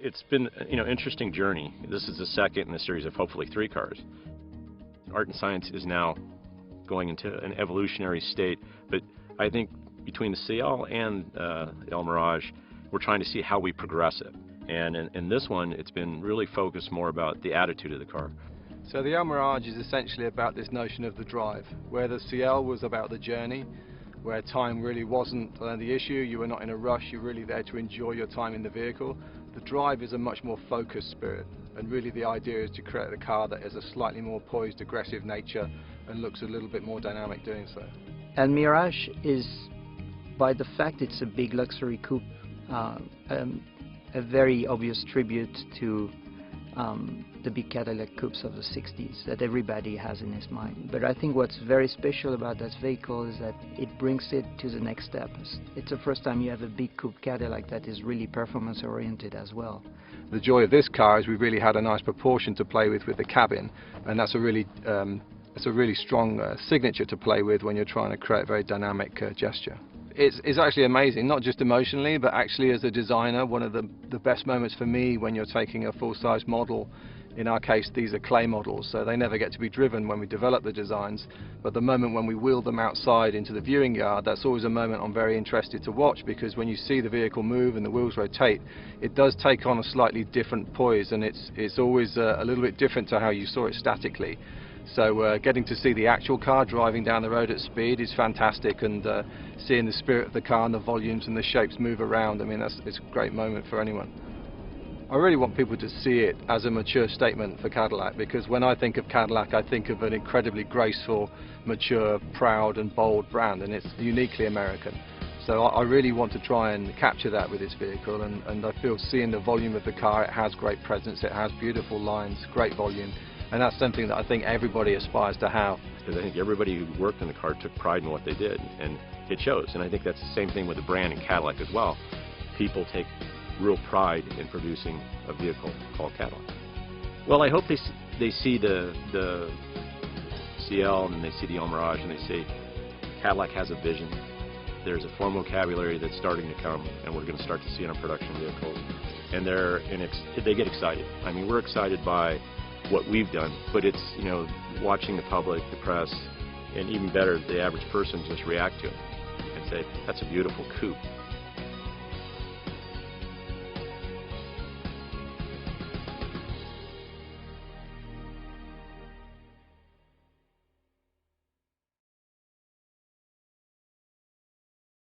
It's been, interesting journey. This is the second in a series of hopefully 3 cars. Art and science is now going into an evolutionary state, but I think between the CL and Elmiraj, we're trying to see how we progress it. And in this one, it's been really focused more about the attitude of the car. So the Elmiraj is essentially about this notion of the drive, where the CL was about the journey, where time really wasn't the issue. You were not in a rush, you're really there to enjoy your time in the vehicle. The drive is a much more focused spirit, and really the idea is to create a car that has a slightly more poised, aggressive nature and looks a little bit more dynamic doing so. Elmiraj is, by the fact it's a big luxury coupe, a very obvious tribute to the big Cadillac coupes of the 60s that everybody has in his mind. But I think what's very special about this vehicle is that it brings it to the next step. It's the first time you have a big coupe Cadillac that is really performance oriented as well. The joy of this car is we really had a nice proportion to play with the cabin, and that's a really strong signature to play with when you're trying to create a very dynamic gesture. It's actually amazing, not just emotionally, but actually as a designer. One of the best moments for me when you're taking a full-size model, in our case these are clay models, so they never get to be driven when we develop the designs, but the moment when we wheel them outside into the viewing yard, that's always a moment I'm very interested to watch, because when you see the vehicle move and the wheels rotate, it does take on a slightly different poise, and it's always a little bit different to how you saw it statically. So getting to see the actual car driving down the road at speed is fantastic, and seeing the spirit of the car and the volumes and the shapes move around, I mean, it's a great moment for anyone. I really want people to see it as a mature statement for Cadillac, because when I think of Cadillac, I think of an incredibly graceful, mature, proud and bold brand, and it's uniquely American. So I really want to try and capture that with this vehicle, and I feel seeing the volume of the car, it has great presence, it has beautiful lines, great volume. And that's something that I think everybody aspires to have. Because I think everybody who worked in the car took pride in what they did, and it shows. And I think that's the same thing with the brand and Cadillac as well. People take real pride in producing a vehicle called Cadillac. Well, I hope they see the CL and they see the Elmiraj and they say Cadillac has a vision. There's a form vocabulary that's starting to come, and we're going to start to see it on production vehicles. And they get excited. I mean, we're excited by what we've done, but it's, watching the public, the press, and even better, the average person just react to it and say, that's a beautiful coupe.